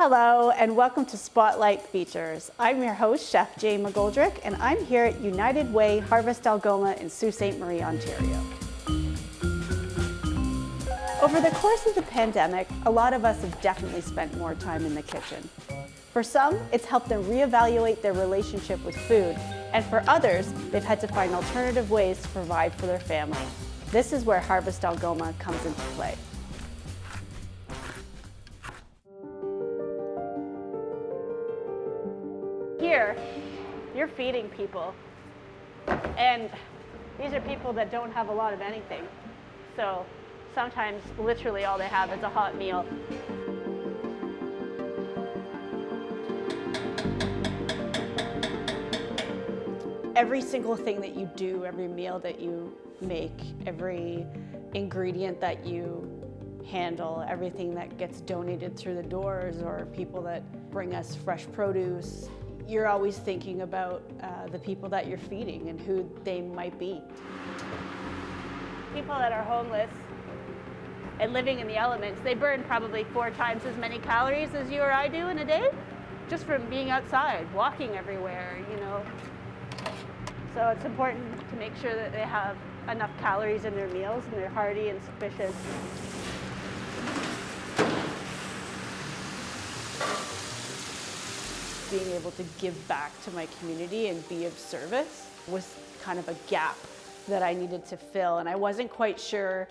Hello and welcome to Spotlight Features. I'm your host, Chef Jane McGoldrick, and I'm here at United Way Harvest Algoma in Sault Ste. Marie, Ontario. Over the course of the pandemic, a lot of us have definitely spent more time in the kitchen. For some, it's helped them reevaluate their relationship with food, and for others, they've had to find alternative ways to provide for their family. This is where Harvest Algoma comes into play. Here, you're feeding people, and these are people that don't have a lot of anything. So sometimes literally all they have is a hot meal. Every single thing that you do, every meal that you make, every ingredient that you handle, everything that gets donated through the doors or people that bring us fresh produce, you're always thinking about the people that you're feeding and who they might be. People that are homeless and living in the elements, they burn probably 4 times as many calories as you or I do in a day, just from being outside, walking everywhere, you know. So it's important to make sure that they have enough calories in their meals and they're hearty and sufficient. Being able to give back to my community and be of service was kind of a gap that I needed to fill, and I wasn't quite sure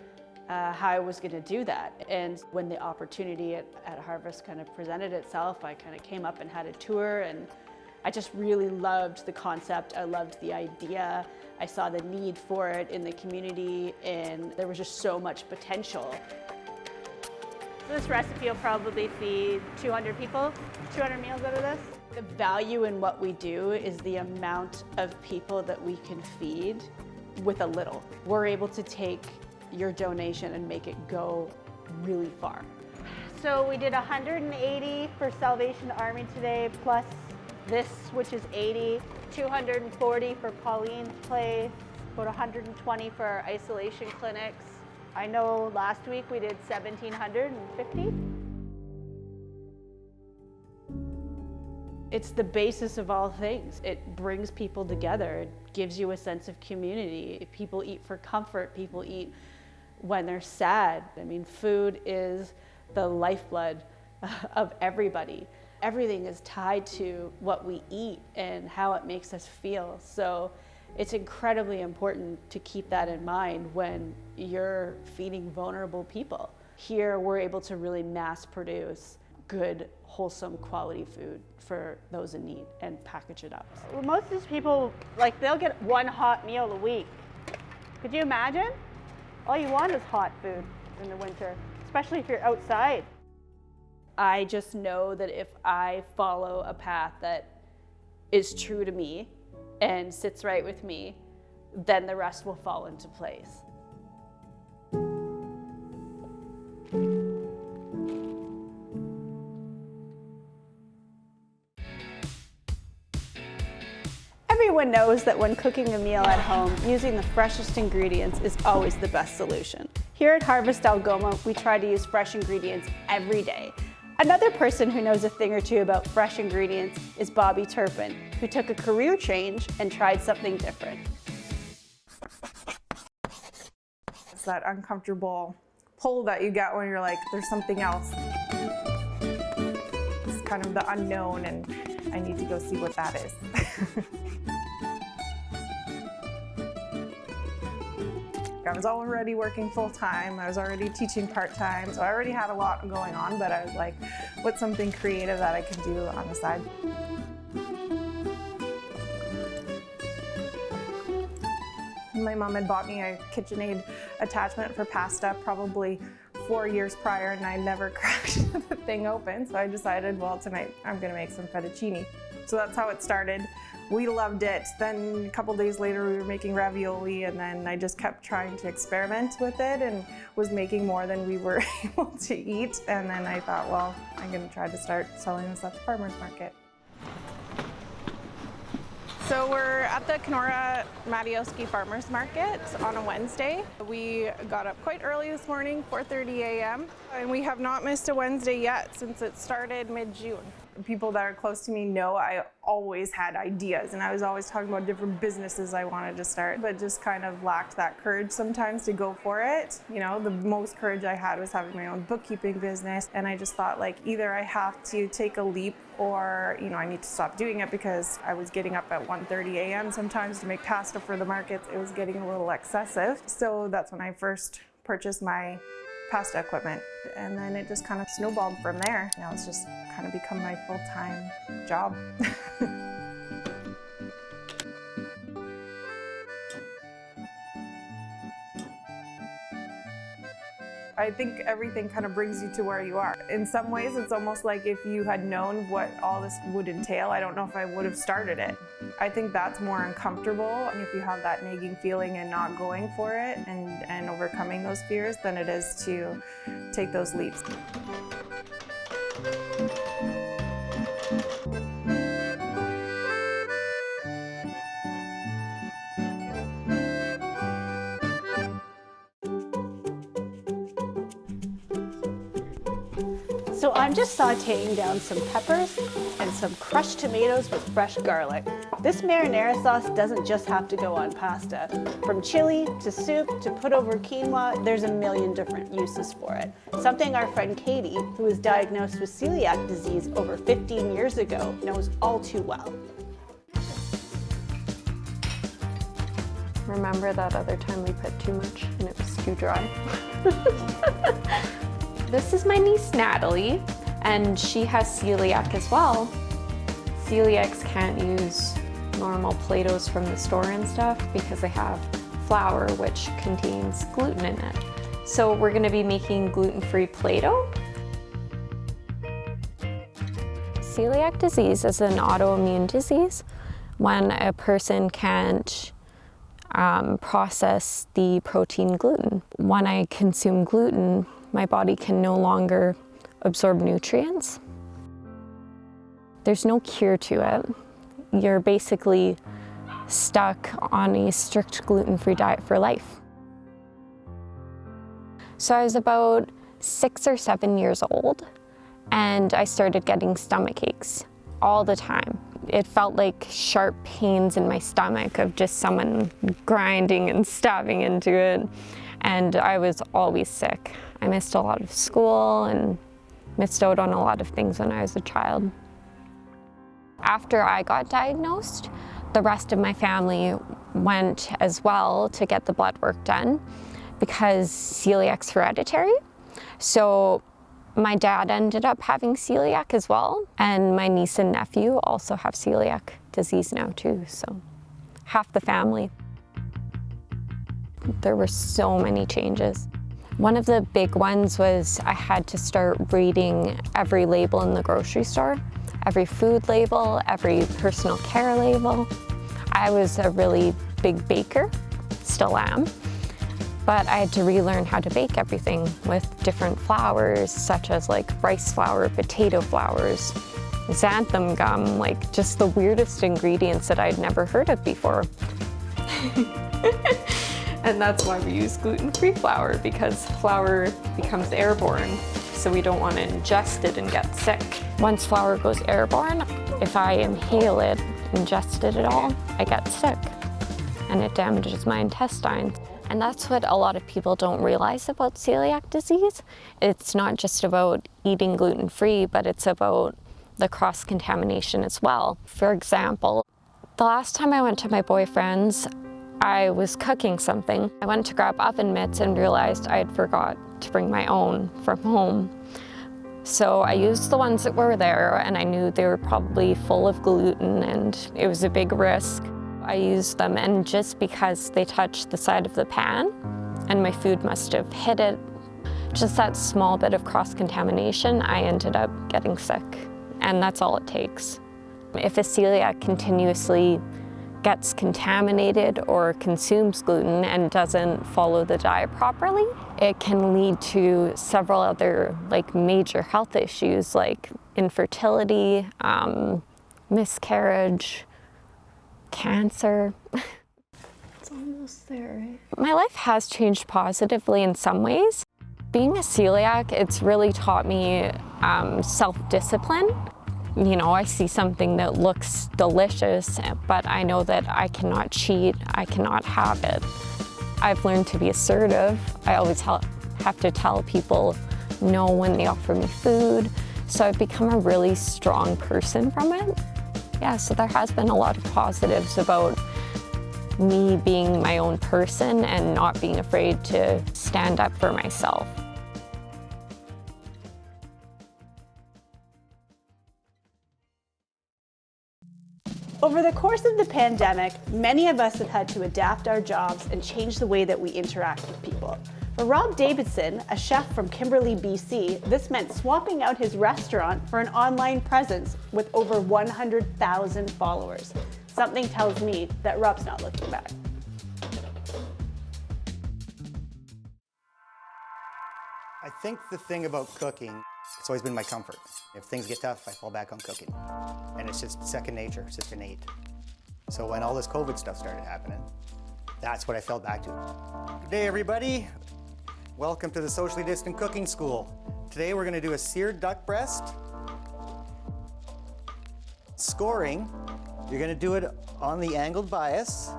how I was going to do that. And when the opportunity at Harvest kind of presented itself, I kind of came up and had a tour, and I just really loved the concept. I loved the idea. I saw the need for it in the community, and there was just so much potential. This recipe will probably feed 200 people, 200 meals out of this. The value in what we do is the amount of people that we can feed with a little. We're able to take your donation and make it go really far. So we did 180 for Salvation Army today, plus this, which is 80, 240 for Pauline's Place, about 120 for our isolation clinics. I know last week we did 1,750. It's the basis of all things. It brings people together. It gives you a sense of community. People eat for comfort. People eat when they're sad. I mean, food is the lifeblood of everybody. Everything is tied to what we eat and how it makes us feel. So it's incredibly important to keep that in mind when you're feeding vulnerable people. Here, we're able to really mass produce good, wholesome, quality food for those in need and package it up. Well, most of these people, they'll get one hot meal a week. Could you imagine? All you want is hot food in the winter, especially if you're outside. I just know that if I follow a path that is true to me and sits right with me, then the rest will fall into place. Everyone knows that when cooking a meal at home, using the freshest ingredients is always the best solution. Here at Harvest Algoma, we try to use fresh ingredients every day. Another person who knows a thing or two about fresh ingredients is Bobby Turpin, who took a career change and tried something different. It's that uncomfortable pull that you get when you're like, there's something else. It's kind of the unknown, and I need to go see what that is. I was already working full-time. I was already teaching part-time, so I already had a lot going on, but I was like, what's something creative that I can do on the side? My mom had bought me a KitchenAid attachment for pasta probably 4 years prior, and I never cracked the thing open, so I decided, well, tonight I'm gonna make some fettuccine. So that's how it started. We loved it. Then a couple days later we were making ravioli, and then I just kept trying to experiment with it and was making more than we were able to eat. And then I thought, well, I'm gonna try to start selling this at the farmer's market. So we're at the Kenora Matioski Farmers Market on a Wednesday. We got up quite early this morning, 4:30 a.m. and we have not missed a Wednesday yet since it started mid-June. People that are close to me know I always had ideas and I was always talking about different businesses I wanted to start, but just kind of lacked that courage sometimes to go for it. You know, the most courage I had was having my own bookkeeping business, and I just thought, like, either I have to take a leap or, you know, I need to stop doing it, because I was getting up at 1:30 a.m. sometimes to make pasta for the markets. It was getting a little excessive. So that's when I first purchased my pasta equipment, and then it just kind of snowballed from there. Now it's just kind of become my full-time job. I think everything kind of brings you to where you are. In some ways, it's almost like if you had known what all this would entail, I don't know if I would have started it. I think that's more uncomfortable if you have that nagging feeling and not going for it and overcoming those fears than it is to take those leaps. So I'm just sauteing down some peppers and some crushed tomatoes with fresh garlic. This marinara sauce doesn't just have to go on pasta. From chili to soup to put over quinoa, there's a million different uses for it. Something our friend Katie, who was diagnosed with celiac disease over 15 years ago, knows all too well. Remember that other time we put too much and it was too dry? This is my niece Natalie, and she has celiac as well. Celiacs can't use normal Play-Dohs from the store and stuff because they have flour which contains gluten in it. So we're going to be making gluten-free Play-Doh. Celiac disease is an autoimmune disease when a person can't process the protein gluten. When I consume gluten, my body can no longer absorb nutrients. There's no cure to it. You're basically stuck on a strict gluten-free diet for life. So I was about 6 or 7 years old, and I started getting stomach aches all the time. It felt like sharp pains in my stomach of just someone grinding and stabbing into it, and I was always sick. I missed a lot of school and missed out on a lot of things when I was a child. After I got diagnosed, the rest of my family went as well to get the blood work done because celiac's hereditary. So my dad ended up having celiac as well, and my niece and nephew also have celiac disease now too, so half the family. There were so many changes. One of the big ones was I had to start reading every label in the grocery store, every food label, every personal care label. I was a really big baker, still am, but I had to relearn how to bake everything with different flours, such as like rice flour, potato flours, xanthan gum, like just the weirdest ingredients that I'd never heard of before. And that's why we use gluten-free flour, because flour becomes airborne, so we don't want to ingest it and get sick. Once flour goes airborne, if I inhale it, ingest it at all, I get sick, and it damages my intestines. And that's what a lot of people don't realize about celiac disease. It's not just about eating gluten-free, but it's about the cross-contamination as well. For example, the last time I went to my boyfriend's, I was cooking something. I went to grab oven mitts and realized I had forgot to bring my own from home. So I used the ones that were there, and I knew they were probably full of gluten and it was a big risk. I used them, and just because they touched the side of the pan and my food must have hit it, just that small bit of cross-contamination, I ended up getting sick. And that's all it takes. If a celiac continuously gets contaminated or consumes gluten and doesn't follow the diet properly, it can lead to several other major health issues like infertility, miscarriage, Cancer. It's almost there, right? My life has changed positively in some ways. Being a celiac, it's really taught me self-discipline. You know, I see something that looks delicious, but I know that I cannot cheat, I cannot have it. I've learned to be assertive. I always have to tell people no when they offer me food. So I've become a really strong person from it. Yeah, so there has been a lot of positives about me being my own person and not being afraid to stand up for myself. Over the course of the pandemic, many of us have had to adapt our jobs and change the way that we interact with people. For Rob Davidson, a chef from Kimberley, BC, this meant swapping out his restaurant for an online presence with over 100,000 followers. Something tells me that Rob's not looking back. I think the thing about cooking, it's always been my comfort. If things get tough, I fall back on cooking. And it's just second nature, it's just innate. So when all this COVID stuff started happening, that's what I fell back to. Good day, everybody. Welcome to the Socially Distant Cooking School. Today we're gonna do a seared duck breast. Scoring, you're gonna do it on the angled bias.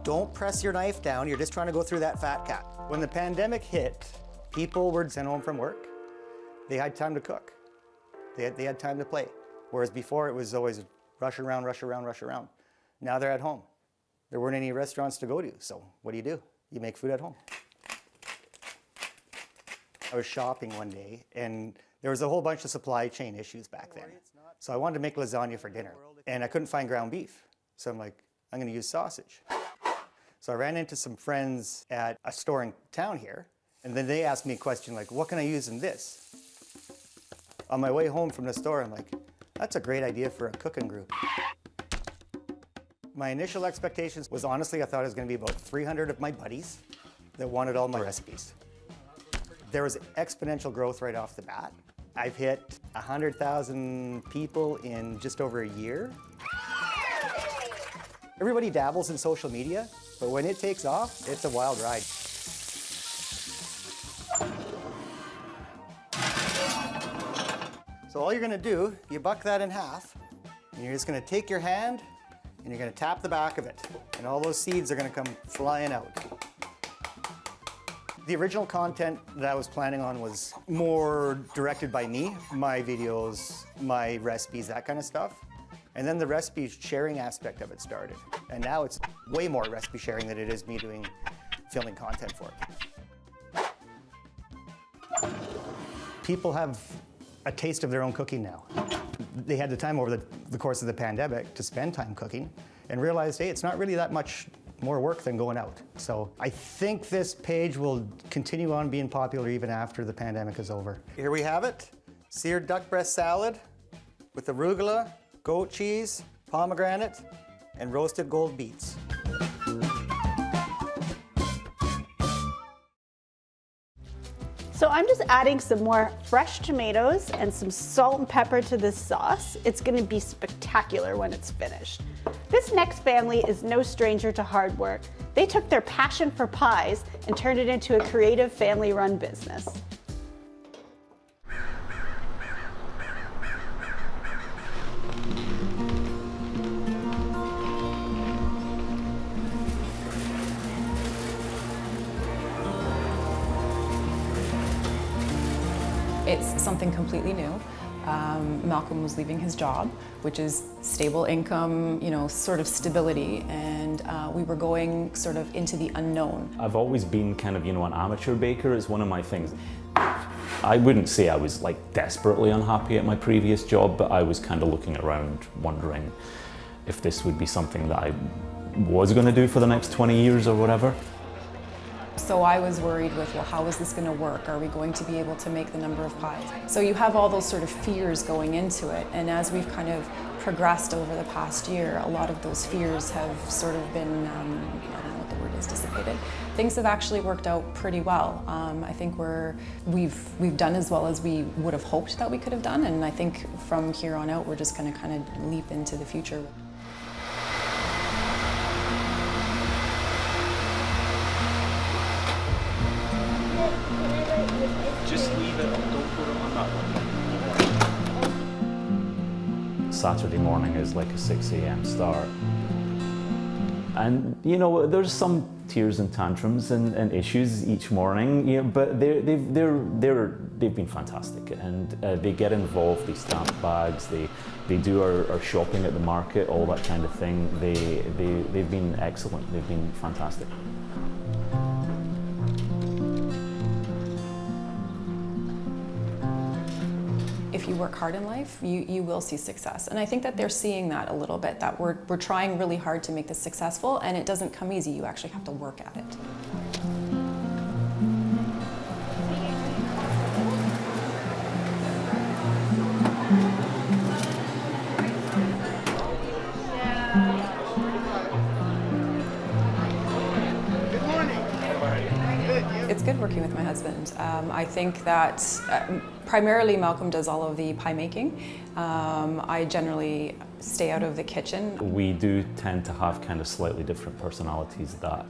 Don't press your knife down, you're just trying to go through that fat cap. When the pandemic hit, people were sent home from work. They had time to cook. They had time to play. Whereas before it was always rush around, rush around, rush around. Now they're at home. There weren't any restaurants to go to, so what do? You make food at home. I was shopping one day and there was a whole bunch of supply chain issues back then. So I wanted to make lasagna for dinner and I couldn't find ground beef. So I'm like, I'm gonna use sausage. So I ran into some friends at a store in town here and then they asked me a question like, what can I use in this? On my way home from the store, I'm like, that's a great idea for a cooking group. My initial expectations was honestly, I thought it was gonna be about 300 of my buddies that wanted all my recipes. There was exponential growth right off the bat. I've hit 100,000 people in just over a year. Everybody dabbles in social media, but when it takes off, it's a wild ride. So all you're gonna do, you buck that in half, and you're just gonna take your hand and you're gonna tap the back of it, and all those seeds are gonna come flying out. The original content that I was planning on was more directed by me, my videos, my recipes, that kind of stuff. And then the recipe sharing aspect of it started. And now it's way more recipe sharing than it is me filming content for it. People have a taste of their own cooking now. They had the time over the course of the pandemic to spend time cooking and realized, hey, it's not really that much more work than going out. So I think this page will continue on being popular even after the pandemic is over. Here we have it, seared duck breast salad with arugula, goat cheese, pomegranate, and roasted gold beets. So I'm just adding some more fresh tomatoes and some salt and pepper to this sauce. It's gonna be spectacular when it's finished. This next family is no stranger to hard work. They took their passion for pies and turned it into a creative family-run business. It's something completely new. Malcolm was leaving his job, which is stable income, sort of stability, and we were going sort of into the unknown. I've always been kind of, an amateur baker is one of my things. I wouldn't say I was like desperately unhappy at my previous job, but I was kind of looking around wondering if this would be something that I was going to do for the next 20 years or whatever. So I was worried with, well, how is this going to work? Are we going to be able to make the number of pies? So you have all those sort of fears going into it, and as we've kind of progressed over the past year, a lot of those fears have sort of been, I don't know what the word is, dissipated. Things have actually worked out pretty well. I think we've done as well as we would have hoped that we could have done, and I think from here on out we're just going to kind of leap into the future. Saturday morning is like a 6 a.m. start. And you know, there's some tears and tantrums and issues each morning, you know, but they've been fantastic, and they get involved. They stamp bags, they do our shopping at the market, all that kind of thing. They've been excellent. They've been fantastic. If you work hard in life, you will see success. And I think that they're seeing that a little bit, that we're trying really hard to make this successful, and it doesn't come easy. You actually have to work at it. It's good working with my husband. I think that primarily Malcolm does all of the pie making. I generally stay out of the kitchen. We do tend to have kind of slightly different personalities that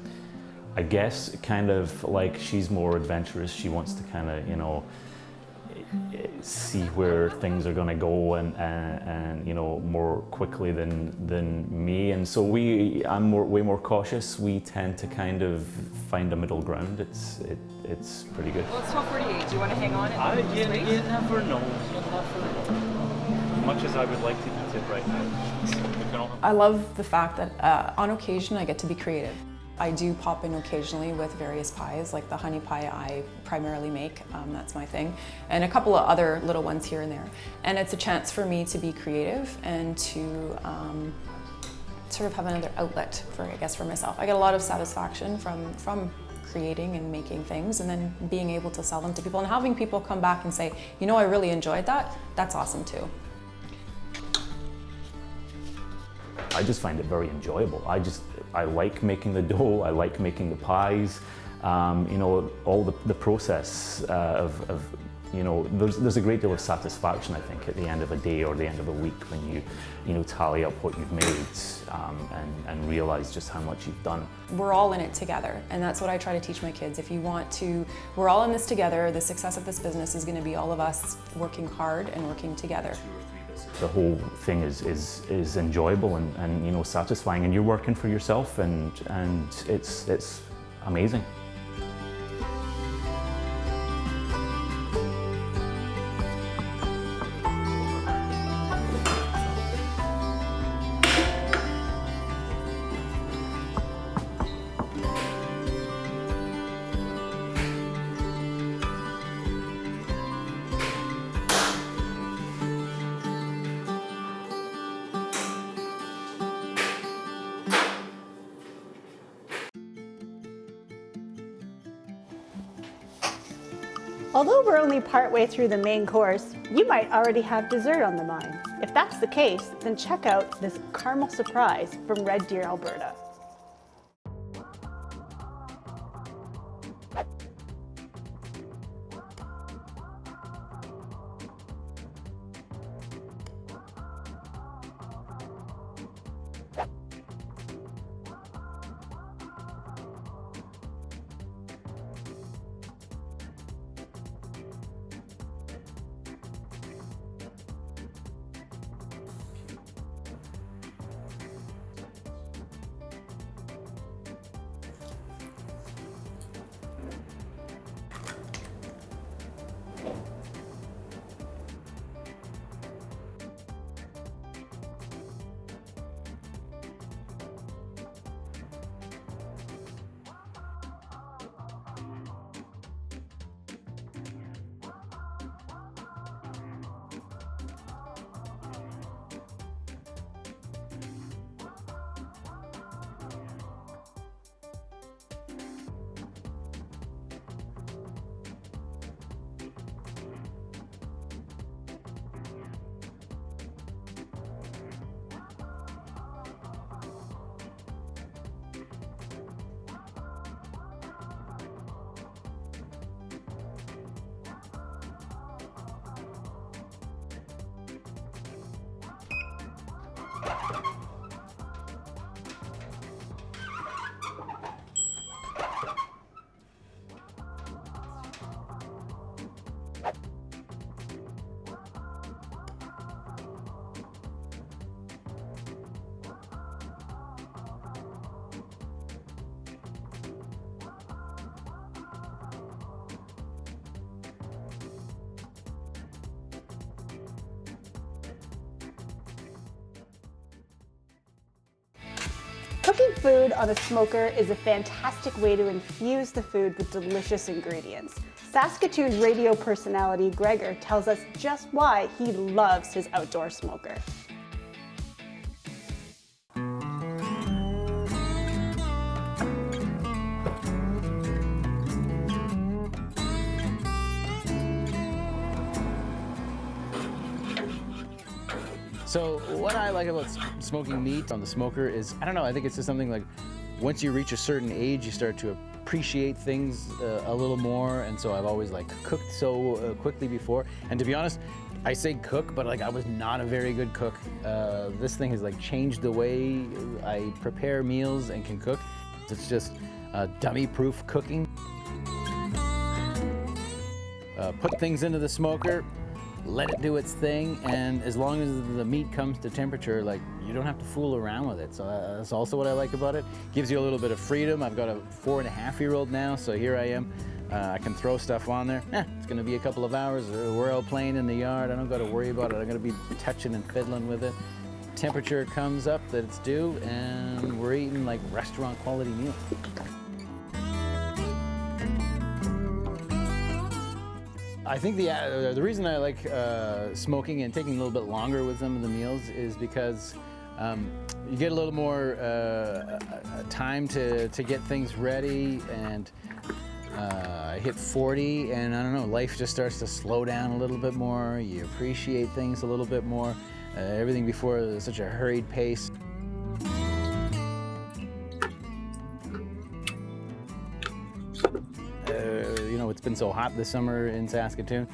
I guess kind of like she's more adventurous. She wants to kind of, you know, see where things are going to go and you know, more quickly than me, and so I'm way more cautious. We tend to kind of find a middle ground. It's pretty good. Well, it's 12:48. Do you want to hang on? You never know. As much as I would like to eat it right now. I love the fact that on occasion I get to be creative. I do pop in occasionally with various pies, like the honey pie I primarily make, that's my thing, and a couple of other little ones here and there. And it's a chance for me to be creative and to sort of have another outlet for myself. I get a lot of satisfaction from creating and making things, and then being able to sell them to people and having people come back and say, you know, I really enjoyed that. That's awesome too. I just find it very enjoyable. I like making the dough, I like making the pies, you know, all the process of you know, there's a great deal of satisfaction, I think, at the end of a day or the end of a week when you know, tally up what you've made and realize just how much you've done. We're all in it together, and that's what I try to teach my kids. If you want to, we're all in this together. The success of this business is going to be all of us working hard and working together. The whole thing is enjoyable and you know, satisfying, and you're working for yourself, and it's amazing. Although we're only partway through the main course, you might already have dessert on the mind. If that's the case, then check out this caramel surprise from Red Deer, Alberta. Cooking food on a smoker is a fantastic way to infuse the food with delicious ingredients. Saskatoon radio personality Gregor tells us just why he loves his outdoor smoker. So what I like about smoking meat on the smoker is, I don't know, I think it's just something like once you reach a certain age, you start to appreciate things a little more. And so I've always like cooked so quickly before. And to be honest, I say cook, but like I was not a very good cook. This thing has like changed the way I prepare meals and can cook. It's just dummy-proof cooking. Put things into the smoker, let it do its thing, and as long as the meat comes to temperature, like, you don't have to fool around with it. So that's also what I like about it. Gives you a little bit of freedom. I've got a 4.5-year-old now, so here I am. I can throw stuff on there. It's gonna be a couple of hours. We're out playing in the yard. I don't gotta worry about it. I'm gonna be touching and fiddling with it. Temperature comes up that it's due, and we're eating like restaurant quality meal. I think the reason I like smoking and taking a little bit longer with some of the meals is because you get a little more time to get things ready, and I hit 40 and I don't know, life just starts to slow down a little bit more. You appreciate things a little bit more. Everything before is such a hurried pace. You know, it's been so hot this summer in Saskatoon.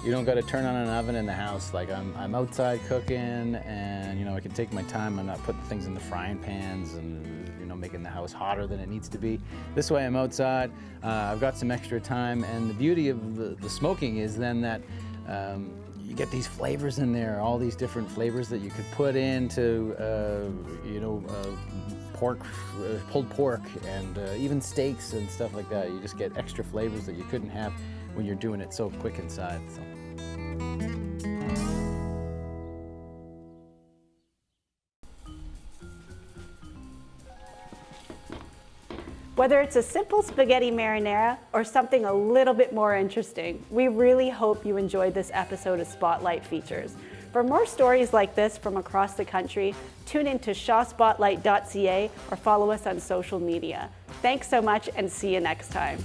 You don't got to turn on an oven in the house. Like I'm outside cooking, and you know, I can take my time. I'm not putting things in the frying pans and, you know, making the house hotter than it needs to be. This way I'm outside, I've got some extra time, and the beauty of the smoking is then that you get these flavors in there, all these different flavors that you could put into, you know, pork, pulled pork, and even steaks and stuff like that. You just get extra flavors that you couldn't have when you're doing it so quick inside. So. Whether it's a simple spaghetti marinara or something a little bit more interesting, we really hope you enjoyed this episode of Spotlight Features. For more stories like this from across the country, tune in to shawspotlight.ca or follow us on social media. Thanks so much, and see you next time.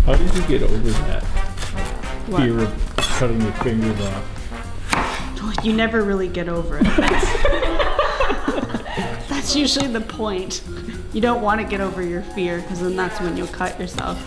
How did you get over that fear of cutting your fingers off? You never really get over it. That's usually the point. You don't want to get over your fear, because then that's when you'll cut yourself.